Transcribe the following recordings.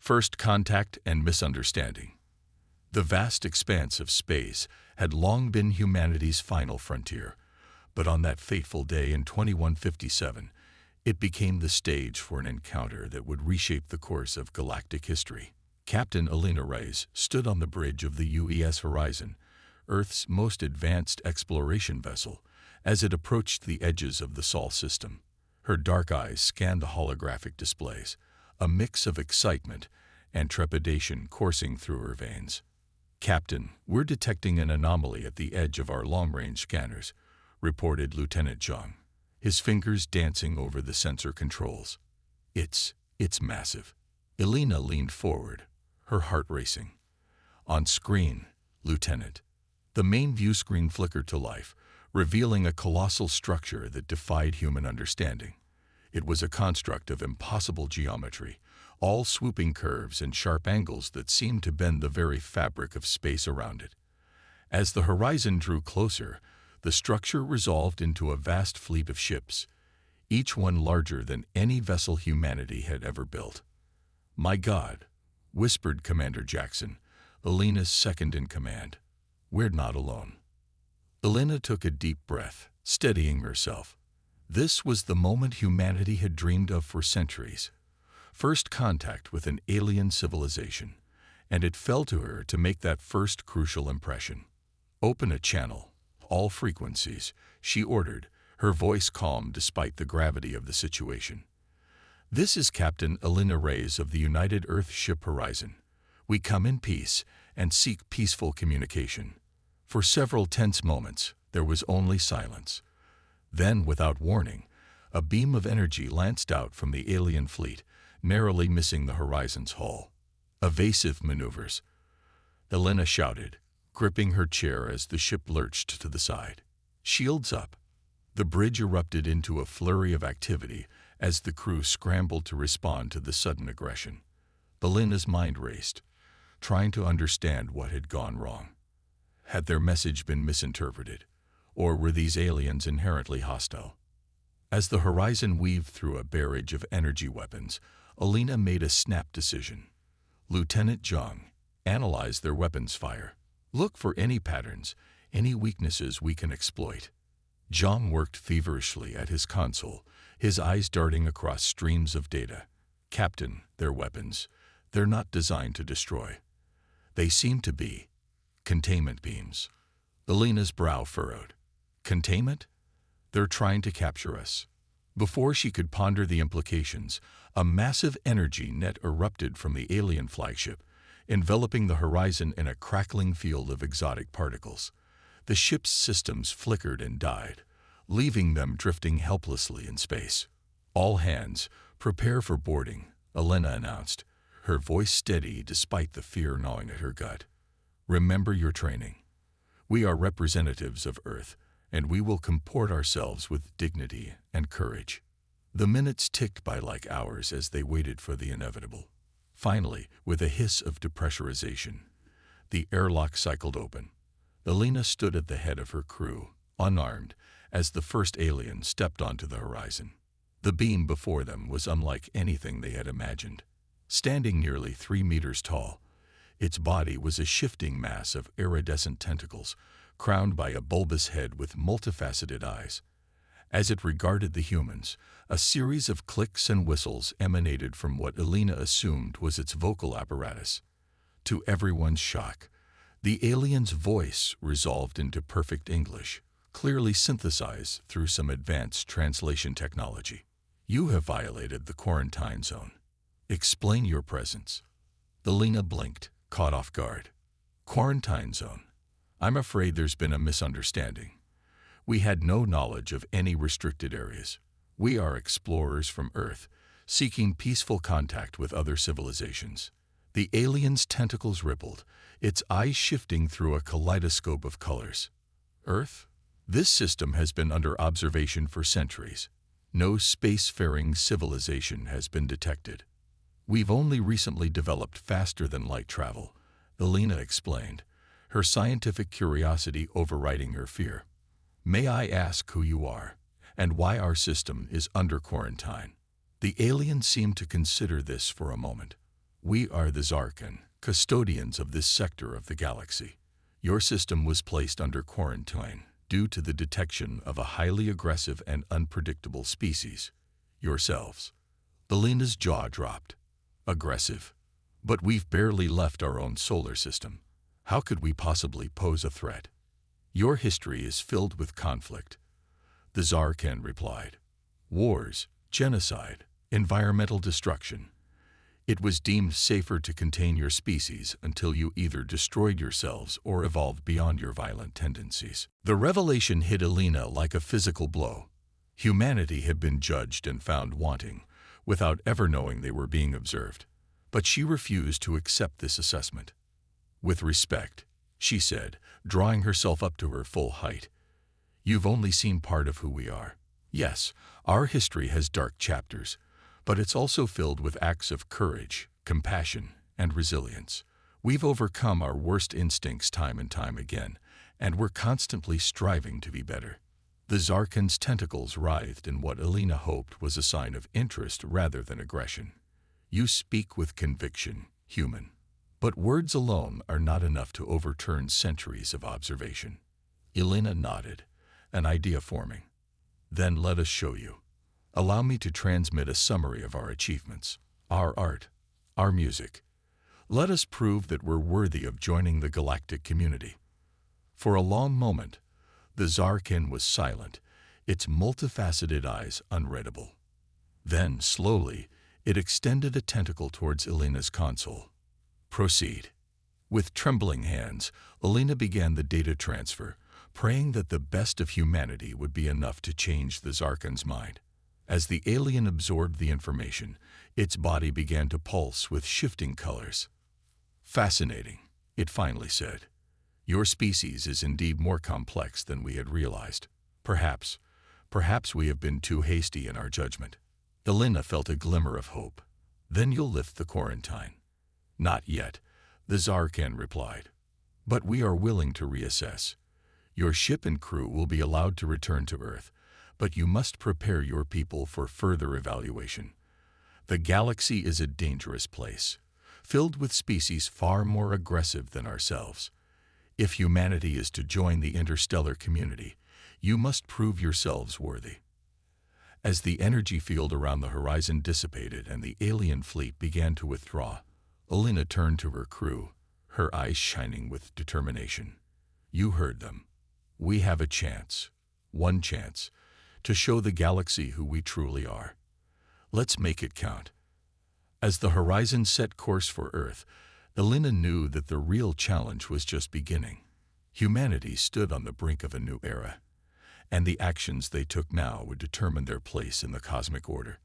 First contact and misunderstanding. The vast expanse of space had long been humanity's final frontier, but on that fateful day in 2157, it became the stage for an encounter that would reshape the course of galactic history. Captain Alina Reyes stood on the bridge of the UES Horizon, Earth's most advanced exploration vessel, as it approached the edges of the Sol system. Her dark eyes scanned the holographic displays, a mix of excitement and trepidation coursing through her veins. "Captain, we're detecting an anomaly at the edge of our long-range scanners," reported Lieutenant Zhang, his fingers dancing over the sensor controls. It's massive." Alina leaned forward, her heart racing. "On screen, Lieutenant." The main view screen flickered to life, revealing a colossal structure that defied human understanding. It was a construct of impossible geometry, all swooping curves and sharp angles that seemed to bend the very fabric of space around it. As the horizon drew closer, the structure resolved into a vast fleet of ships, each one larger than any vessel humanity had ever built. "My God," whispered Commander Jackson, Alina's second-in-command. "We're not alone." Alina took a deep breath, steadying herself. This was the moment humanity had dreamed of for centuries. First contact with an alien civilization, and it fell to her to make that first crucial impression. "Open a channel, all frequencies," she ordered, her voice calm despite the gravity of the situation. "This is Captain Alina Reyes of the United Earth Ship Horizon. We come in peace and seek peaceful communication." For several tense moments, there was only silence. Then, without warning, a beam of energy lanced out from the alien fleet, narrowly missing the horizon's hull. "Evasive maneuvers," Alina shouted, gripping her chair as the ship lurched to the side. "Shields up." The bridge erupted into a flurry of activity as the crew scrambled to respond to the sudden aggression. Alina's mind raced, trying to understand what had gone wrong. Had their message been misinterpreted, or were these aliens inherently hostile? As the horizon weaved through a barrage of energy weapons, Alina made a snap decision. "Lieutenant Zhang, analyze their weapons fire. Look for any patterns, any weaknesses we can exploit." Zhang worked feverishly at his console, his eyes darting across streams of data. "Captain, their weapons, they're not designed to destroy. They seem to be containment beams." Alina's brow furrowed. "Containment? They're trying to capture us." Before she could ponder the implications, a massive energy net erupted from the alien flagship, enveloping the horizon in a crackling field of exotic particles. The ship's systems flickered and died, leaving them drifting helplessly in space. "All hands, prepare for boarding," Alina announced, her voice steady despite the fear gnawing at her gut. "Remember your training. We are representatives of Earth, and we will comport ourselves with dignity and courage." The minutes ticked by like hours as they waited for the inevitable. Finally, with a hiss of depressurization, the airlock cycled open. Alina stood at the head of her crew, unarmed, as the first alien stepped onto the horizon. The beam before them was unlike anything they had imagined. Standing nearly 3 meters tall, its body was a shifting mass of iridescent tentacles, crowned by a bulbous head with multifaceted eyes. As it regarded the humans, a series of clicks and whistles emanated from what Alina assumed was its vocal apparatus. To everyone's shock, the alien's voice resolved into perfect English, clearly synthesized through some advanced translation technology. "You have violated the quarantine zone. Explain your presence." Alina blinked, caught off guard. "Quarantine zone? I'm afraid there's been a misunderstanding. We had no knowledge of any restricted areas. We are explorers from Earth, seeking peaceful contact with other civilizations." The alien's tentacles rippled, its eyes shifting through a kaleidoscope of colors. "Earth? This system has been under observation for centuries. No spacefaring civilization has been detected. We've only recently developed faster-than-light travel," Alina explained, her scientific curiosity overriding her fear. "May I ask who you are, and why our system is under quarantine?" The alien seemed to consider this for a moment. We are the Zarkan, custodians of this sector of the galaxy. Your system was placed under quarantine due to the detection of a highly aggressive and unpredictable species, yourselves. Elena's jaw dropped. Aggressive? But we've barely left our own solar system. How could we possibly pose a threat? Your history is filled with conflict. The Zarkan replied. Wars, genocide, environmental destruction. It was deemed safer to contain your species until you either destroyed yourselves or evolved beyond your violent tendencies. The revelation hit Elena like a physical blow. Humanity had been judged and found wanting, without ever knowing they were being observed. But she refused to accept this assessment. With respect, she said, drawing herself up to her full height. You've only seen part of who we are. Yes, our history has dark chapters, but it's also filled with acts of courage, compassion, and resilience. We've overcome our worst instincts time and time again, and we're constantly striving to be better. The Zarkan's tentacles writhed in what Elena hoped was a sign of interest rather than aggression. You speak with conviction, human. But words alone are not enough to overturn centuries of observation. Elena nodded, an idea forming. Then let us show you. Allow me to transmit a summary of our achievements, our art, our music. Let us prove that we're worthy of joining the galactic community. For a long moment, the Zarkan was silent, its multifaceted eyes unreadable. Then, slowly, it extended a tentacle towards Elena's console. Proceed. With trembling hands, Elena began the data transfer, praying that the best of humanity would be enough to change the Zarkan's mind. As the alien absorbed the information, its body began to pulse with shifting colors. Fascinating, it finally said. Your species is indeed more complex than we had realized. Perhaps we have been too hasty in our judgment. Elena felt a glimmer of hope. Then you'll lift the quarantine. Not yet, the Zarkan replied. But we are willing to reassess. Your ship and crew will be allowed to return to Earth, but you must prepare your people for further evaluation. The galaxy is a dangerous place, filled with species far more aggressive than ourselves. If humanity is to join the interstellar community, you must prove yourselves worthy. As the energy field around the horizon dissipated and the alien fleet began to withdraw, Elena turned to her crew, her eyes shining with determination. You heard them. We have a chance, one chance, to show the galaxy who we truly are. Let's make it count. As the horizon set course for Earth, Elena knew that the real challenge was just beginning. Humanity stood on the brink of a new era, and the actions they took now would determine their place in the cosmic order.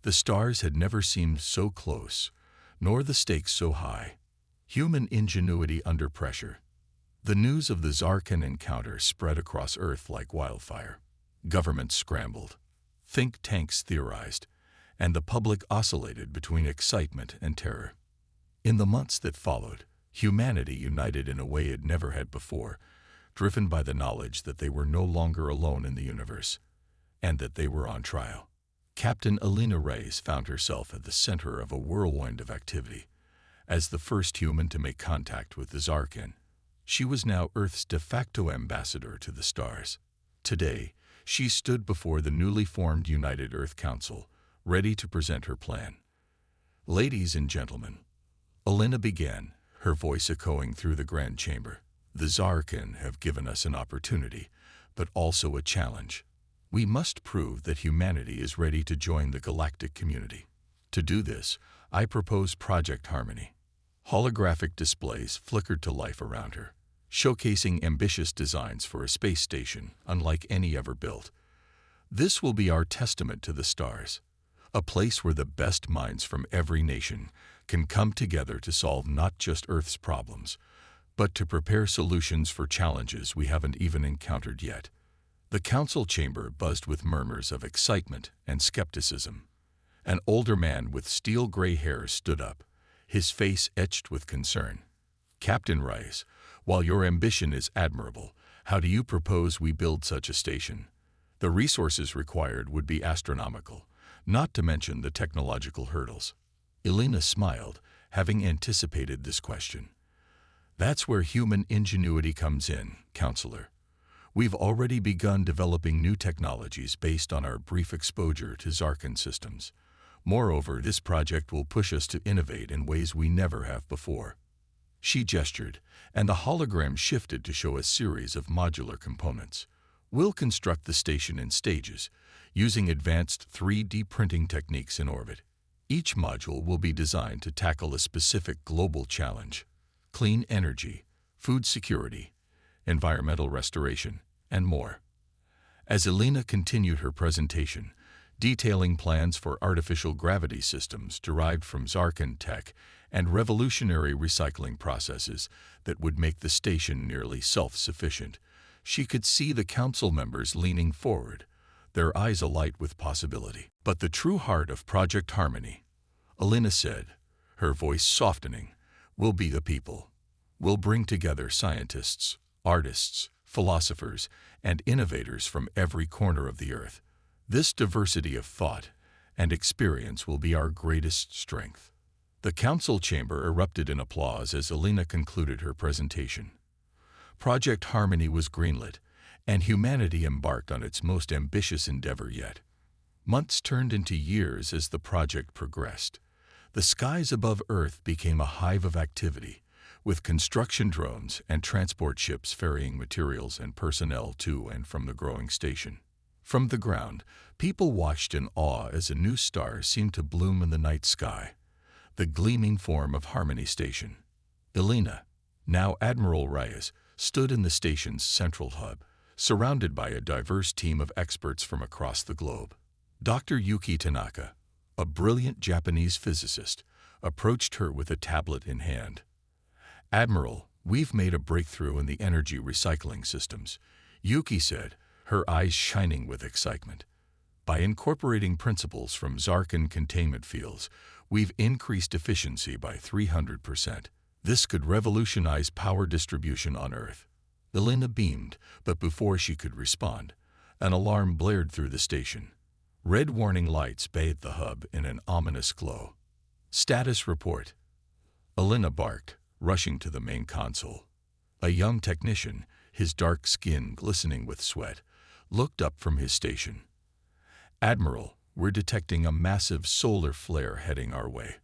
The stars had never seemed so close, nor the stakes so high. Human ingenuity under pressure. The news of the Zarkan encounter spread across Earth like wildfire. Governments scrambled, think tanks theorized, and the public oscillated between excitement and terror. In the months that followed, humanity united in a way it never had before, driven by the knowledge that they were no longer alone in the universe, and that they were on trial. Captain Elena Reyes found herself at the center of a whirlwind of activity. As the first human to make contact with the Zarkan, she was now Earth's de facto ambassador to the stars. Today, she stood before the newly formed United Earth Council, ready to present her plan. Ladies and gentlemen, Elena began, her voice echoing through the grand chamber. The Zarkan have given us an opportunity, but also a challenge. We must prove that humanity is ready to join the galactic community. To do this, I propose Project Harmony. Holographic displays flickered to life around her, showcasing ambitious designs for a space station unlike any ever built. This will be our testament to the stars, a place where the best minds from every nation can come together to solve not just Earth's problems, but to prepare solutions for challenges we haven't even encountered yet. The council chamber buzzed with murmurs of excitement and skepticism. An older man with steel-gray hair stood up, his face etched with concern. Captain Rice, while your ambition is admirable, how do you propose we build such a station? The resources required would be astronomical, not to mention the technological hurdles. Elena smiled, having anticipated this question. That's where human ingenuity comes in, counselor. We've already begun developing new technologies based on our brief exposure to Zarkan systems. Moreover, this project will push us to innovate in ways we never have before. She gestured, and the hologram shifted to show a series of modular components. We'll construct the station in stages, using advanced 3D printing techniques in orbit. Each module will be designed to tackle a specific global challenge: clean energy, food security, environmental restoration, and more. As Elena continued her presentation, detailing plans for artificial gravity systems derived from Zarkan tech and revolutionary recycling processes that would make the station nearly self-sufficient, she could see the council members leaning forward, their eyes alight with possibility. But the true heart of Project Harmony, Elena said, her voice softening, will be the people. We'll bring together scientists, artists, philosophers, and innovators from every corner of the earth. This diversity of thought and experience will be our greatest strength. The council chamber erupted in applause as Elena concluded her presentation. Project Harmony was greenlit, and humanity embarked on its most ambitious endeavor yet. Months turned into years as the project progressed. The skies above Earth became a hive of activity, with construction drones and transport ships ferrying materials and personnel to and from the growing station. From the ground, people watched in awe as a new star seemed to bloom in the night sky, the gleaming form of Harmony Station. Elena, now Admiral Reyes, stood in the station's central hub, surrounded by a diverse team of experts from across the globe. Dr. Yuki Tanaka, a brilliant Japanese physicist, approached her with a tablet in hand. "Admiral, we've made a breakthrough in the energy recycling systems," Yuki said, her eyes shining with excitement. "By incorporating principles from Zarkan containment fields, we've increased efficiency by 300%. This could revolutionize power distribution on Earth." Elena beamed, but before she could respond, an alarm blared through the station. Red warning lights bathed the hub in an ominous glow. "Status report," Elena barked, rushing to the main console. A young technician, his dark skin glistening with sweat, looked up from his station. "Admiral, we're detecting a massive solar flare heading our way.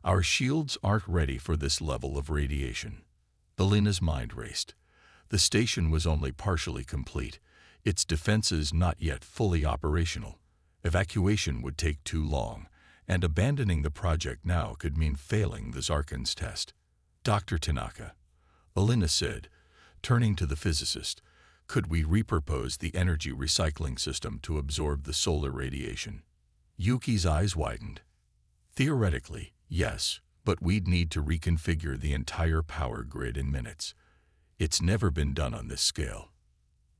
Our shields aren't ready for this level of radiation." Elena's mind raced. The station was only partially complete, its defenses not yet fully operational. Evacuation would take too long, and abandoning the project now could mean failing the Zarkan's test. "Dr. Tanaka," Elena said, turning to the physicist, "could we repurpose the energy recycling system to absorb the solar radiation?" Yuki's eyes widened. "Theoretically, yes, but we'd need to reconfigure the entire power grid in minutes. It's never been done on this scale."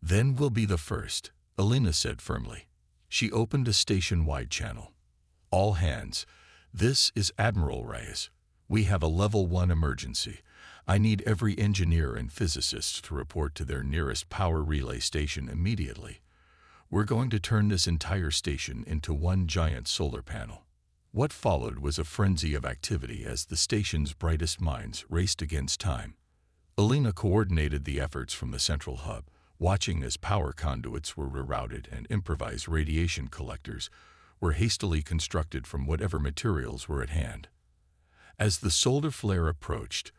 "Then we'll be the first," Elena said firmly. She opened a station-wide channel. "All hands, this is Admiral Reyes. We have a Level 1 emergency. I need every engineer and physicist to report to their nearest power relay station immediately. We're going to turn this entire station into one giant solar panel." What followed was a frenzy of activity as the station's brightest minds raced against time. Elena coordinated the efforts from the central hub, watching as power conduits were rerouted and improvised radiation collectors were hastily constructed from whatever materials were at hand. As the solar flare approached,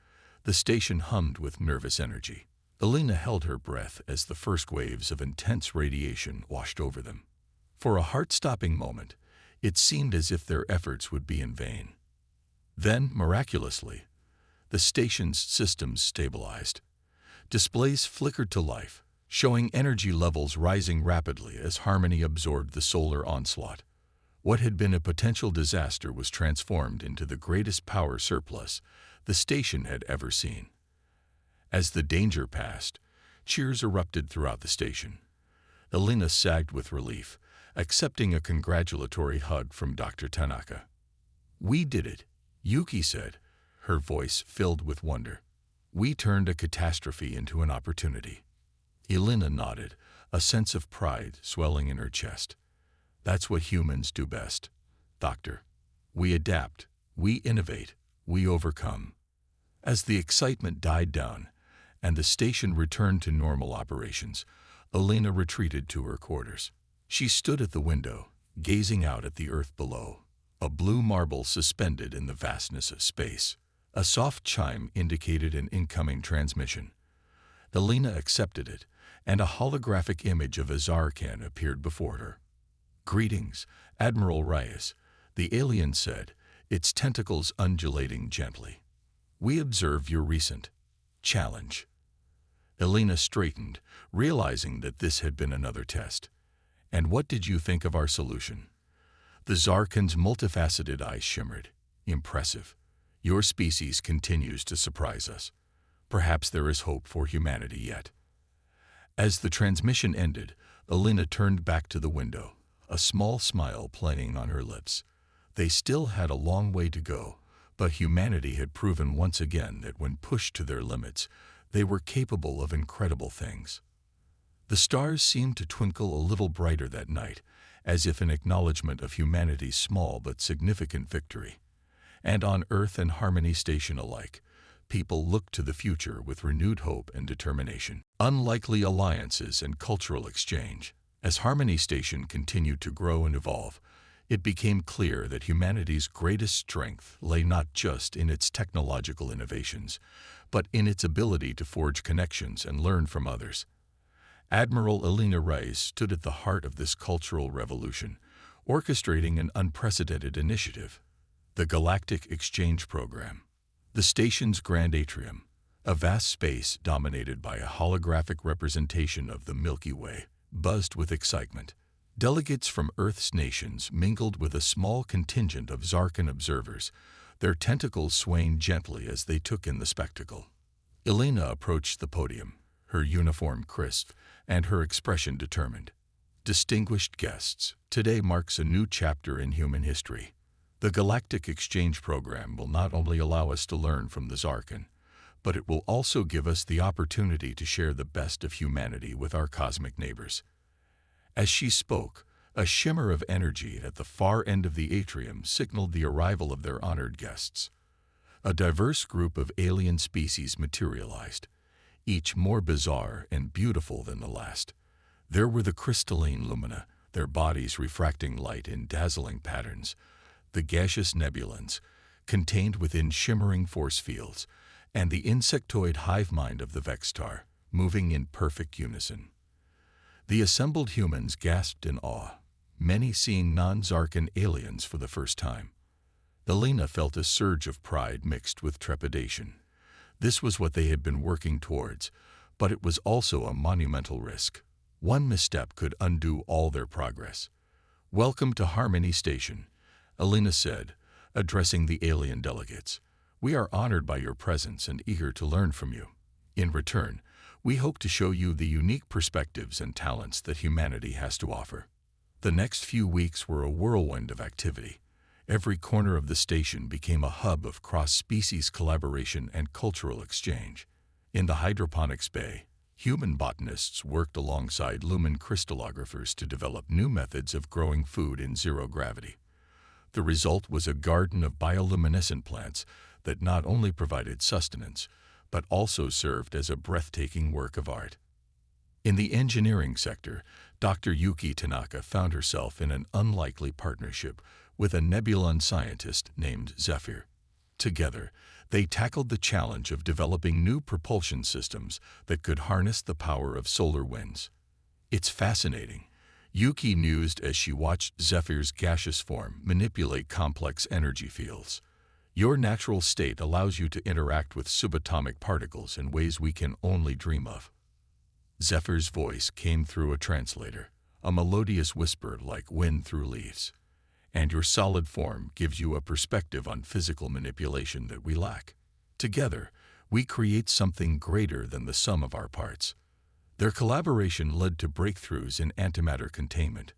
the station hummed with nervous energy. Elena held her breath as the first waves of intense radiation washed over them. For a heart-stopping moment, it seemed as if their efforts would be in vain. Then, miraculously, the station's systems stabilized. Displays flickered to life, showing energy levels rising rapidly as Harmony absorbed the solar onslaught. What had been a potential disaster was transformed into the greatest power surplus the station had ever seen. As the danger passed, cheers erupted throughout the station. Elena sagged with relief, accepting a congratulatory hug from Dr. Tanaka. "We did it," Yuki said, her voice filled with wonder. "We turned a catastrophe into an opportunity." Elena nodded, a sense of pride swelling in her chest. "That's what humans do best, Doctor. We adapt, we innovate, we overcome. As the excitement died down and the station returned to normal operations, Elena retreated to her quarters. She stood at the window, gazing out at the earth below, a blue marble suspended in the vastness of space. A soft chime indicated an incoming transmission. Elena accepted it, and a holographic image of Azarkan appeared before her. "Greetings, Admiral Reyes," the alien said, its tentacles undulating gently. "We observe your recent challenge." Elena straightened, realizing that this had been another test. "And what did you think of our solution?" The Zarkan's multifaceted eyes shimmered. "Impressive. Your species continues to surprise us. Perhaps there is hope for humanity yet." As the transmission ended, Elena turned back to the window, a small smile playing on her lips. They still had a long way to go, but humanity had proven once again that when pushed to their limits, they were capable of incredible things. The stars seemed to twinkle a little brighter that night, as if in acknowledgement of humanity's small but significant victory. And on Earth and Harmony Station alike, people looked to the future with renewed hope and determination. Unlikely alliances and cultural exchange. As Harmony Station continued to grow and evolve, it became clear that humanity's greatest strength lay not just in its technological innovations, but in its ability to forge connections and learn from others. Admiral Elena Reyes stood at the heart of this cultural revolution, orchestrating an unprecedented initiative: the Galactic Exchange Program. The station's grand atrium, a vast space dominated by a holographic representation of the Milky Way, buzzed with excitement. Delegates from Earth's nations mingled with a small contingent of Zarkan observers, their tentacles swaying gently as they took in the spectacle. Elena approached the podium, her uniform crisp and her expression determined. "Distinguished guests, today marks a new chapter in human history. The Galactic Exchange Program will not only allow us to learn from the Zarkan, but it will also give us the opportunity to share the best of humanity with our cosmic neighbors." As she spoke, a shimmer of energy at the far end of the atrium signaled the arrival of their honored guests. A diverse group of alien species materialized, each more bizarre and beautiful than the last. There were the crystalline lumina, their bodies refracting light in dazzling patterns, the gaseous nebulans, contained within shimmering force fields, and the insectoid hive mind of the Vextar, moving in perfect unison. The assembled humans gasped in awe, many seeing non-Zarkan aliens for the first time. Elena felt a surge of pride mixed with trepidation. This was what they had been working towards, but it was also a monumental risk. One misstep could undo all their progress. "Welcome to Harmony Station," Elena said, addressing the alien delegates. "We are honored by your presence and eager to learn from you. In return, we hope to show you the unique perspectives and talents that humanity has to offer." The next few weeks were a whirlwind of activity. Every corner of the station became a hub of cross-species collaboration and cultural exchange. In the hydroponics bay, human botanists worked alongside lumen crystallographers to develop new methods of growing food in zero gravity. The result was a garden of bioluminescent plants that not only provided sustenance, but also served as a breathtaking work of art. In the engineering sector, Dr. Yuki Tanaka found herself in an unlikely partnership with a Nebulon scientist named Zephyr. Together, they tackled the challenge of developing new propulsion systems that could harness the power of solar winds. "It's fascinating," Yuki mused as she watched Zephyr's gaseous form manipulate complex energy fields. "Your natural state allows you to interact with subatomic particles in ways we can only dream of." Zephyr's voice came through a translator, a melodious whisper like wind through leaves. "And your solid form gives you a perspective on physical manipulation that we lack. Together, we create something greater than the sum of our parts." Their collaboration led to breakthroughs in antimatter containment,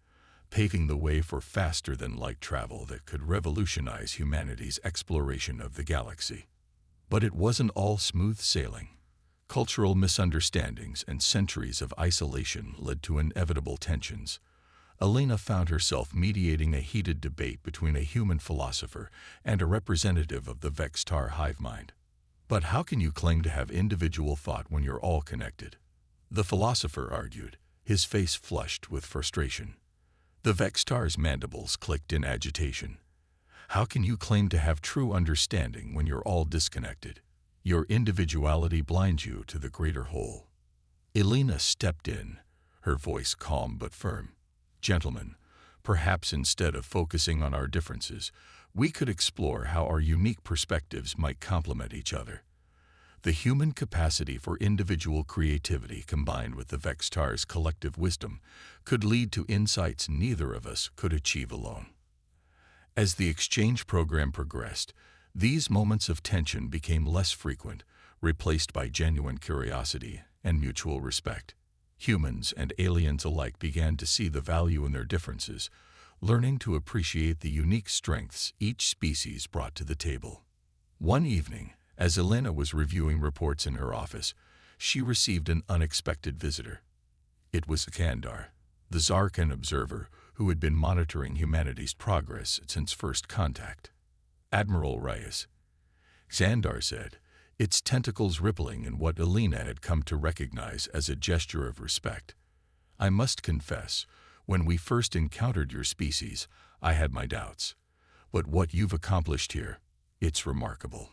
paving the way for faster-than-light travel that could revolutionize humanity's exploration of the galaxy. But it wasn't all smooth sailing. Cultural misunderstandings and centuries of isolation led to inevitable tensions. Elena found herself mediating a heated debate between a human philosopher and a representative of the Vextar hive mind. But how can you claim to have individual thought when you're all connected? The philosopher argued, his face flushed with frustration. The Vextar's mandibles clicked in agitation. How can you claim to have true understanding when you're all disconnected? Your individuality blinds you to the greater whole. Elena stepped in, her voice calm but firm. Gentlemen, perhaps instead of focusing on our differences, we could explore how our unique perspectives might complement each other. The human capacity for individual creativity combined with the Vextar's collective wisdom could lead to insights neither of us could achieve alone. As the exchange program progressed, these moments of tension became less frequent, replaced by genuine curiosity and mutual respect. Humans and aliens alike began to see the value in their differences, learning to appreciate the unique strengths each species brought to the table. One evening, as Elena was reviewing reports in her office, she received an unexpected visitor. It was Xandar, the Zarkan observer who had been monitoring humanity's progress since first contact. Admiral Reyes, Xandar said, its tentacles rippling in what Elena had come to recognize as a gesture of respect. I must confess, when we first encountered your species, I had my doubts. But what you've accomplished here, it's remarkable.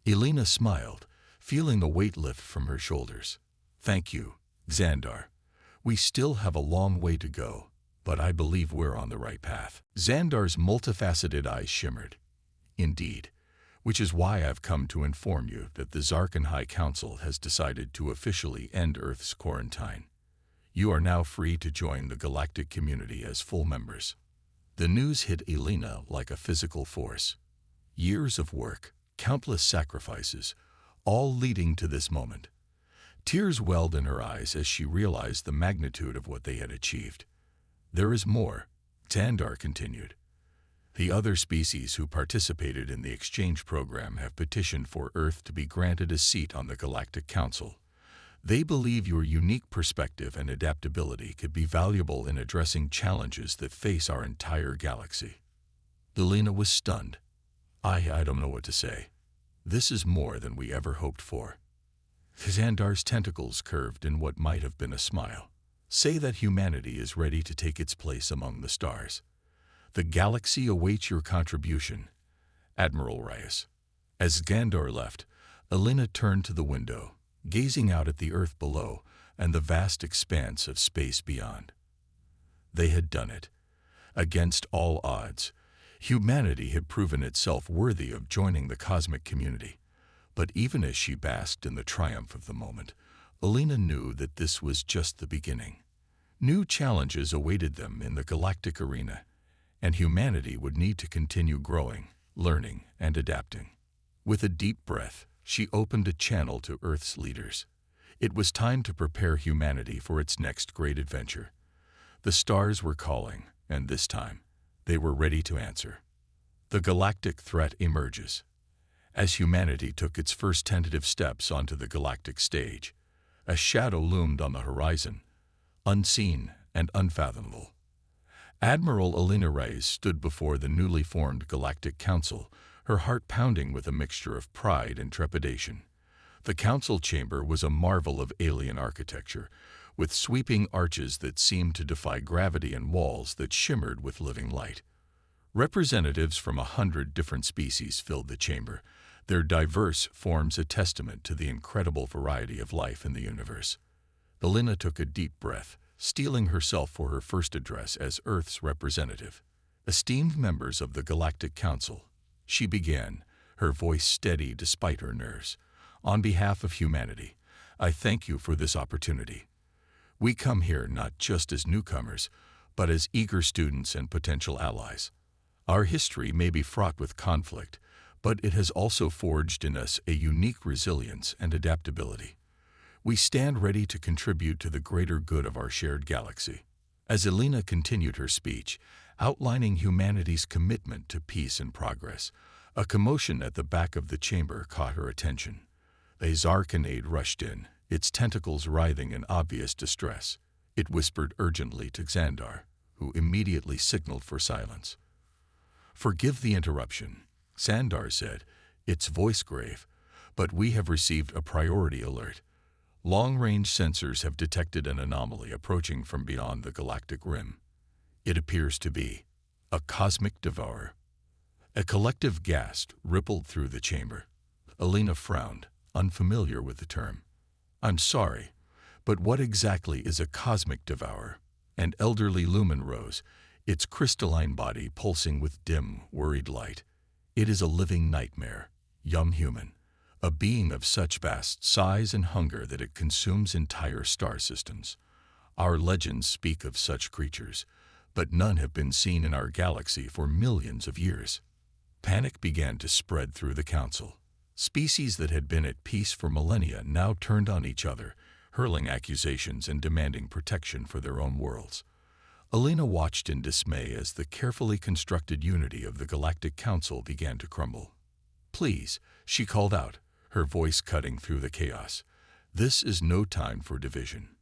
Elena smiled, feeling the weight lift from her shoulders. Thank you, Xandar. We still have a long way to go, but I believe we're on the right path. Xandar's multifaceted eyes shimmered. Indeed, which is why I've come to inform you that the Zarkan High Council has decided to officially end Earth's quarantine. You are now free to join the Galactic community as full members. The news hit Elena like a physical force. Years of work, countless sacrifices, all leading to this moment. Tears welled in her eyes as she realized the magnitude of what they had achieved. There is more, Xandar continued. The other species who participated in the exchange program have petitioned for Earth to be granted a seat on the Galactic Council. They believe your unique perspective and adaptability could be valuable in addressing challenges that face our entire galaxy. Elena was stunned. I don't know what to say. This is more than we ever hoped for. Xandar's tentacles curved in what might have been a smile. Say that humanity is ready to take its place among the stars. The galaxy awaits your contribution, Admiral Reyes. As Xandar left, Elena turned to the window, gazing out at the Earth below and the vast expanse of space beyond. They had done it. Against all odds, humanity had proven itself worthy of joining the cosmic community. But even as she basked in the triumph of the moment, Elena knew that this was just the beginning. New challenges awaited them in the galactic arena, and humanity would need to continue growing, learning, and adapting. With a deep breath, she opened a channel to Earth's leaders. It was time to prepare humanity for its next great adventure. The stars were calling, and this time, they were ready to answer. The galactic threat emerges. As humanity took its first tentative steps onto the galactic stage, a shadow loomed on the horizon, unseen and unfathomable. Admiral Elena Reyes stood before the newly formed Galactic Council, her heart pounding with a mixture of pride and trepidation. The council chamber was a marvel of alien architecture, with sweeping arches that seemed to defy gravity and walls that shimmered with living light. Representatives from 100 different species filled the chamber, their diverse forms a testament to the incredible variety of life in the universe. Elena took a deep breath, steeling herself for her first address as Earth's representative. Esteemed members of the Galactic Council, she began, her voice steady despite her nerves. On behalf of humanity, I thank you for this opportunity. We come here not just as newcomers, but as eager students and potential allies. Our history may be fraught with conflict, but it has also forged in us a unique resilience and adaptability. We stand ready to contribute to the greater good of our shared galaxy. As Elena continued her speech, outlining humanity's commitment to peace and progress, a commotion at the back of the chamber caught her attention. A Zarkanade rushed in, its tentacles writhing in obvious distress. It whispered urgently to Xandar, who immediately signaled for silence. "Forgive the interruption," Sandar said, its voice grave, "but we have received a priority alert. Long-range sensors have detected an anomaly approaching from beyond the galactic rim. It appears to be a cosmic devourer." A collective gasp rippled through the chamber. Alina frowned, unfamiliar with the term. "I'm sorry, but what exactly is a cosmic devourer?" An elderly lumen rose, its crystalline body pulsing with dim, worried light. "It is a living nightmare, young human, a being of such vast size and hunger that it consumes entire star systems. Our legends speak of such creatures, but none have been seen in our galaxy for millions of years." Panic began to spread through the council. Species that had been at peace for millennia now turned on each other, hurling accusations and demanding protection for their own worlds. Alina watched in dismay as the carefully constructed unity of the Galactic Council began to crumble. "Please," she called out, her voice cutting through the chaos. "This is no time for division.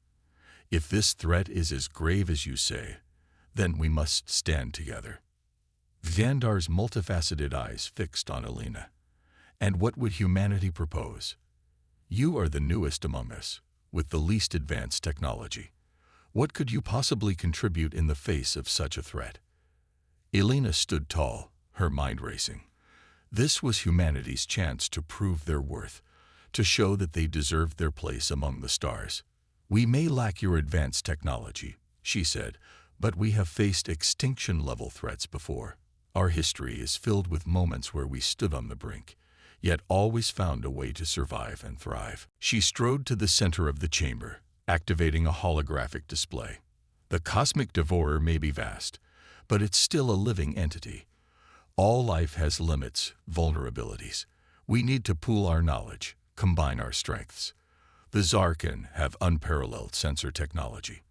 If this threat is as grave as you say, then we must stand together." Xandar's multifaceted eyes fixed on Alina. "And what would humanity propose? You are the newest among us, with the least advanced technology. What could you possibly contribute in the face of such a threat?" Alina stood tall, her mind racing. This was humanity's chance to prove their worth, to show that they deserved their place among the stars. "We may lack your advanced technology," she said, "but we have faced extinction-level threats before. Our history is filled with moments where we stood on the brink, yet always found a way to survive and thrive." She strode to the center of the chamber, activating a holographic display. "The cosmic devourer may be vast, but it's still a living entity. All life has limits, vulnerabilities. We need to pool our knowledge, combine our strengths. The Zarkan have unparalleled sensor technology.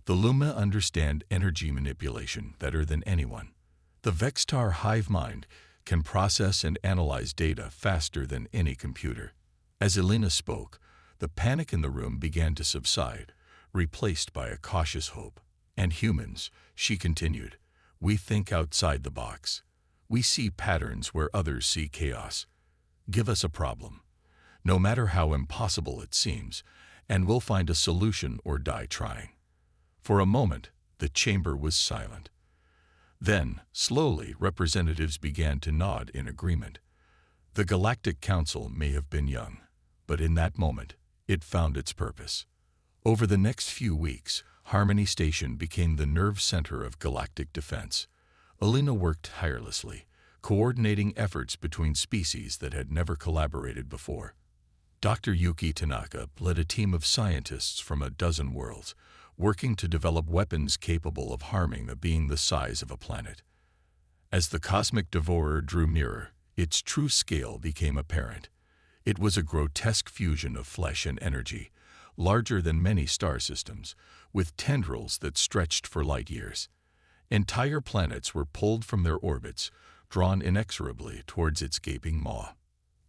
The Luma understand energy manipulation better than anyone. The Vextar hive mind can process and analyze data faster than any computer." As Alina spoke, the panic in the room began to subside, replaced by a cautious hope. "And humans," she continued, "we think outside the box. We see patterns where others see chaos. Give us a problem, no matter how impossible it seems, and we'll find a solution or die trying." For a moment, the chamber was silent. Then, slowly, representatives began to nod in agreement. The Galactic Council may have been young, but in that moment, it found its purpose. Over the next few weeks, Harmony Station became the nerve center of galactic defense. Alina worked tirelessly, coordinating efforts between species that had never collaborated before. Dr. Yuki Tanaka led a team of scientists from a dozen worlds, working to develop weapons capable of harming a being the size of a planet. As the cosmic devourer drew nearer, its true scale became apparent. It was a grotesque fusion of flesh and energy, larger than many star systems, with tendrils that stretched for light years. Entire planets were pulled from their orbits, drawn inexorably towards its gaping maw.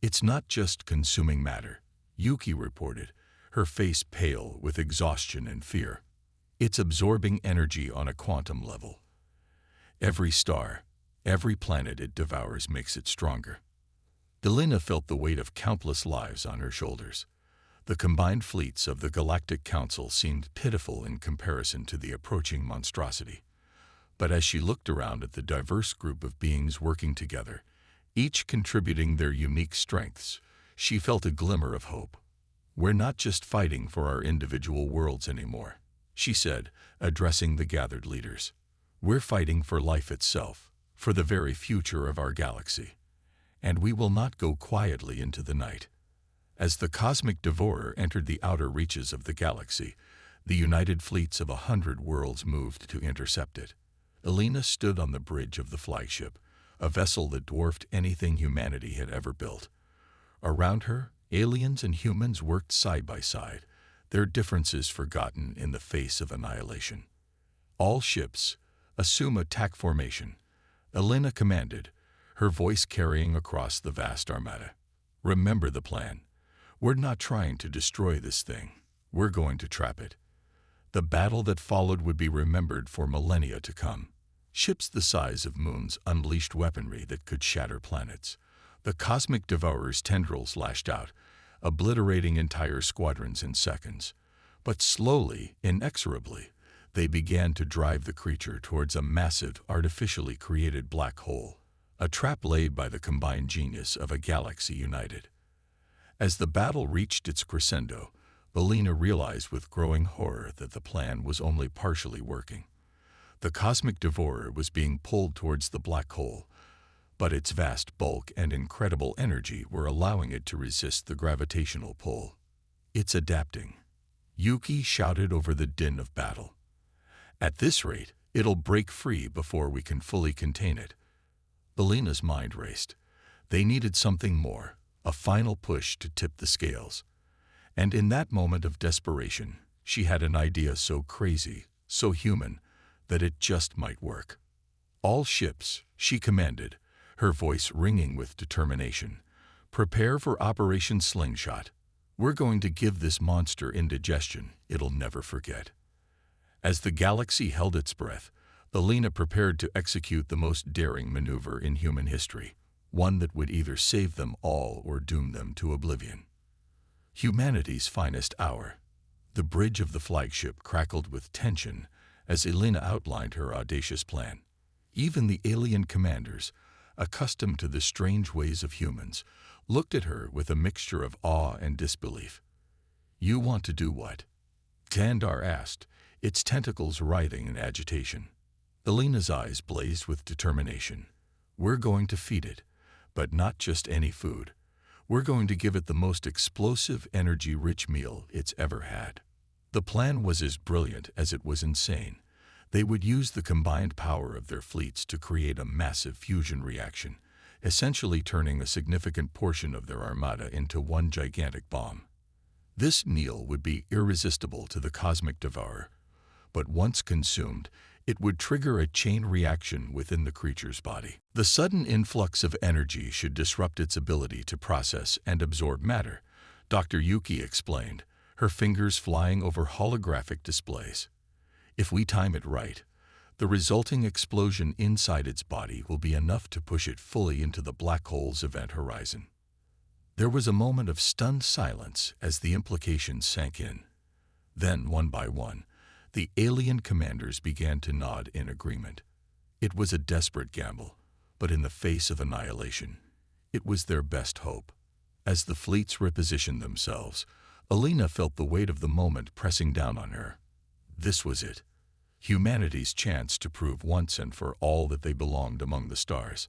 "It's not just consuming matter," Yuki reported, her face pale with exhaustion and fear. "It's absorbing energy on a quantum level. Every star, every planet it devours makes it stronger." Alina felt the weight of countless lives on her shoulders. The combined fleets of the Galactic Council seemed pitiful in comparison to the approaching monstrosity. But as she looked around at the diverse group of beings working together, each contributing their unique strengths, she felt a glimmer of hope. "We're not just fighting for our individual worlds anymore," she said, addressing the gathered leaders. "We're fighting for life itself, for the very future of our galaxy. And we will not go quietly into the night." As the cosmic devourer entered the outer reaches of the galaxy, the united fleets of 100 worlds moved to intercept it. Alina stood on the bridge of the flagship, a vessel that dwarfed anything humanity had ever built. Around her, aliens and humans worked side by side, their differences forgotten in the face of annihilation. "All ships, assume attack formation," Alina commanded, her voice carrying across the vast armada. "Remember the plan. We're not trying to destroy this thing. We're going to trap it." The battle that followed would be remembered for millennia to come. Ships the size of moons unleashed weaponry that could shatter planets. The cosmic devourer's tendrils lashed out, obliterating entire squadrons in seconds. But slowly, inexorably, they began to drive the creature towards a massive, artificially created black hole, a trap laid by the combined genius of a galaxy united. As the battle reached its crescendo, Belina realized with growing horror that the plan was only partially working. The cosmic devourer was being pulled towards the black hole, but its vast bulk and incredible energy were allowing it to resist the gravitational pull. "It's adapting," Yuki shouted over the din of battle. "At this rate, it'll break free before we can fully contain it." Belina's mind raced. They needed something more, a final push to tip the scales. And in that moment of desperation, she had an idea so crazy, so human, that it just might work. "All ships," she commanded, her voice ringing with determination, "prepare for Operation Slingshot. We're going to give this monster indigestion it'll never forget." As the galaxy held its breath, Belina prepared to execute the most daring maneuver in human history, one that would either save them all or doom them to oblivion. Humanity's finest hour. The bridge of the flagship crackled with tension as Elena outlined her audacious plan. Even the alien commanders, accustomed to the strange ways of humans, looked at her with a mixture of awe and disbelief. "You want to do what?" Tandar asked, its tentacles writhing in agitation. Elena's eyes blazed with determination. "We're going to feed it, but not just any food. We're going to give it the most explosive, energy-rich meal it's ever had." The plan was as brilliant as it was insane. They would use the combined power of their fleets to create a massive fusion reaction, essentially turning a significant portion of their armada into one gigantic bomb. This meal would be irresistible to the cosmic devourer, but once consumed, it would trigger a chain reaction within the creature's body. The sudden influx of energy should disrupt its ability to process and absorb matter, Dr. Yuki explained, her fingers flying over holographic displays. "If we time it right, the resulting explosion inside its body will be enough to push it fully into the black hole's event horizon." There was a moment of stunned silence as the implications sank in. Then, one by one, the alien commanders began to nod in agreement. It was a desperate gamble, but in the face of annihilation, it was their best hope. As the fleets repositioned themselves, Elena felt the weight of the moment pressing down on her. This was it. Humanity's chance to prove once and for all that they belonged among the stars.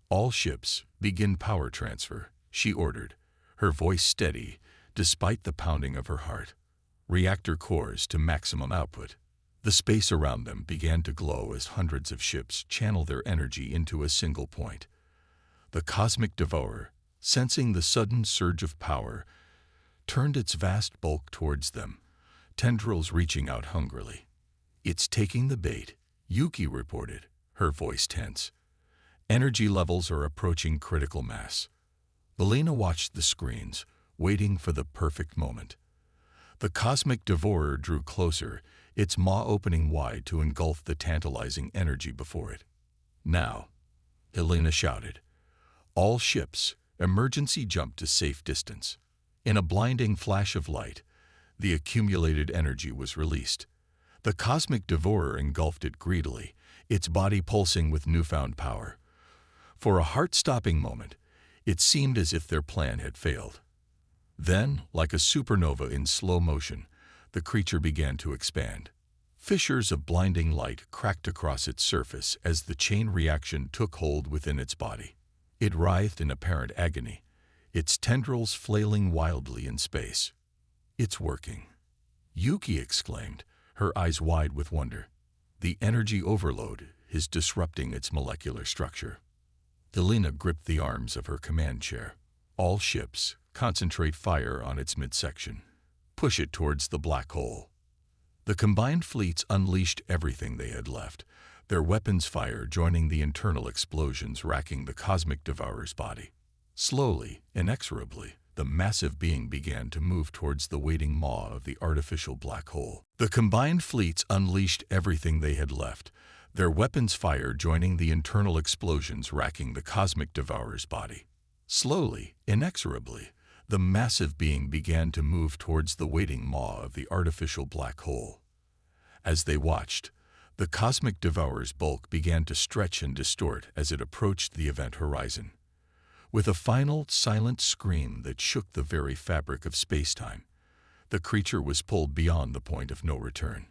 "All ships, begin power transfer," she ordered, her voice steady despite the pounding of her heart. "Reactor cores to maximum output." The space around them began to glow as hundreds of ships channeled their energy into a single point. The cosmic devourer, sensing the sudden surge of power, turned its vast bulk towards them, tendrils reaching out hungrily. "It's taking the bait," Yuki reported, her voice tense. "Energy levels are approaching critical mass." Belina watched the screens, waiting for the perfect moment. The cosmic devourer drew closer, its maw opening wide to engulf the tantalizing energy before it. "Now," Elena shouted. "All ships, emergency jump to safe distance." In a blinding flash of light, the accumulated energy was released. The cosmic devourer engulfed it greedily, its body pulsing with newfound power. For a heart-stopping moment, it seemed as if their plan had failed. Then, like a supernova in slow motion, the creature began to expand. Fissures of blinding light cracked across its surface as the chain reaction took hold within its body. It writhed in apparent agony, its tendrils flailing wildly in space. "It's working," Yuki exclaimed, her eyes wide with wonder. "The energy overload is disrupting its molecular structure." Elena gripped the arms of her command chair. "All ships, concentrate fire on its midsection. Push it towards the black hole." The combined fleets unleashed everything they had left, their weapons fire joining the internal explosions racking the cosmic devourer's body. Slowly, inexorably, the massive being began to move towards the waiting maw of the artificial black hole. The combined fleets unleashed everything they had left, their weapons' fire joining the internal explosions racking the cosmic devourer's body. Slowly, inexorably, the massive being began to move towards the waiting maw of the artificial black hole. As they watched, the cosmic devourer's bulk began to stretch and distort as it approached the event horizon. With a final, silent scream that shook the very fabric of space-time, the creature was pulled beyond the point of no return.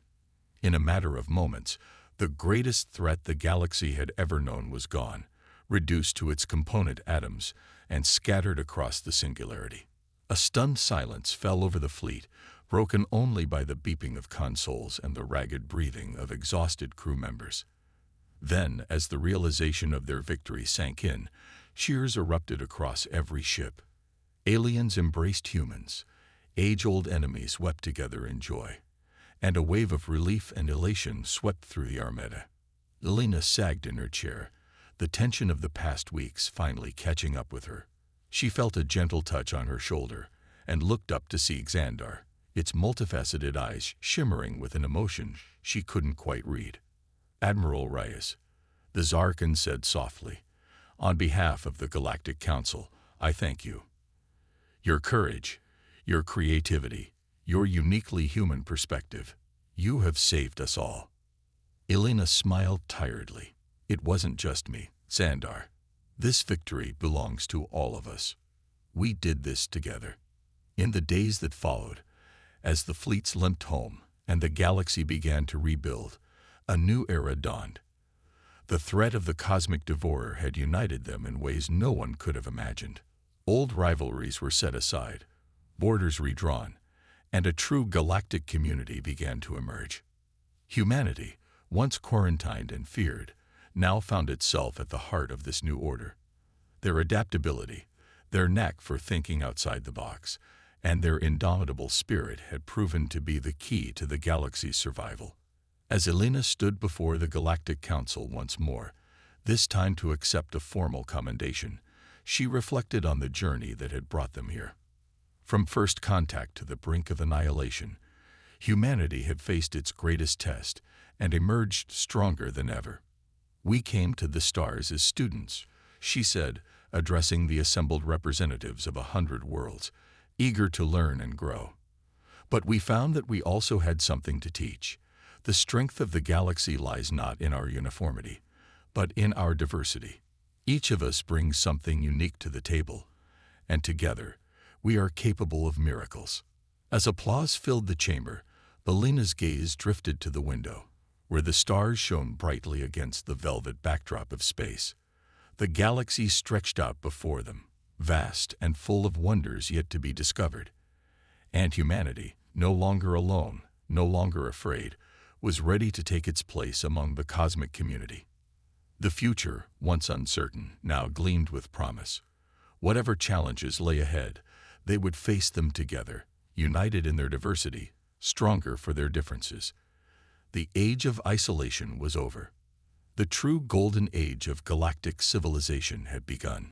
In a matter of moments, the greatest threat the galaxy had ever known was gone, reduced to its component atoms and scattered across the singularity. A stunned silence fell over the fleet, broken only by the beeping of consoles and the ragged breathing of exhausted crew members. Then, as the realization of their victory sank in, cheers erupted across every ship. Aliens embraced humans, age-old enemies wept together in joy, and a wave of relief and elation swept through the Armada. Elena sagged in her chair, the tension of the past weeks finally catching up with her. She felt a gentle touch on her shoulder and looked up to see Xandar, its multifaceted eyes shimmering with an emotion she couldn't quite read. "Admiral Reyes," the Zarkan said softly, "on behalf of the Galactic Council, I thank you. Your courage, your creativity, your uniquely human perspective, you have saved us all." Elena smiled tiredly. "It wasn't just me, Xandar. This victory belongs to all of us. We did this together." In the days that followed, as the fleets limped home and the galaxy began to rebuild, a new era dawned. The threat of the cosmic devourer had united them in ways no one could have imagined. Old rivalries were set aside, borders redrawn, and a true galactic community began to emerge. Humanity, once quarantined and feared, now found itself at the heart of this new order. Their adaptability, their knack for thinking outside the box, and their indomitable spirit had proven to be the key to the galaxy's survival. As Elena stood before the Galactic Council once more, this time to accept a formal commendation, she reflected on the journey that had brought them here. From first contact to the brink of annihilation, humanity had faced its greatest test and emerged stronger than ever. "We came to the stars as students," she said, addressing the assembled representatives of 100 worlds, eager to learn and grow. "But we found that we also had something to teach. The strength of the galaxy lies not in our uniformity, but in our diversity. Each of us brings something unique to the table, and together we are capable of miracles." As applause filled the chamber, Elena's gaze drifted to the window, where the stars shone brightly against the velvet backdrop of space. The galaxy stretched out before them, vast and full of wonders yet to be discovered. And humanity, no longer alone, no longer afraid, was ready to take its place among the cosmic community. The future, once uncertain, now gleamed with promise. Whatever challenges lay ahead, they would face them together, united in their diversity, stronger for their differences. The age of isolation was over. The true golden age of galactic civilization had begun.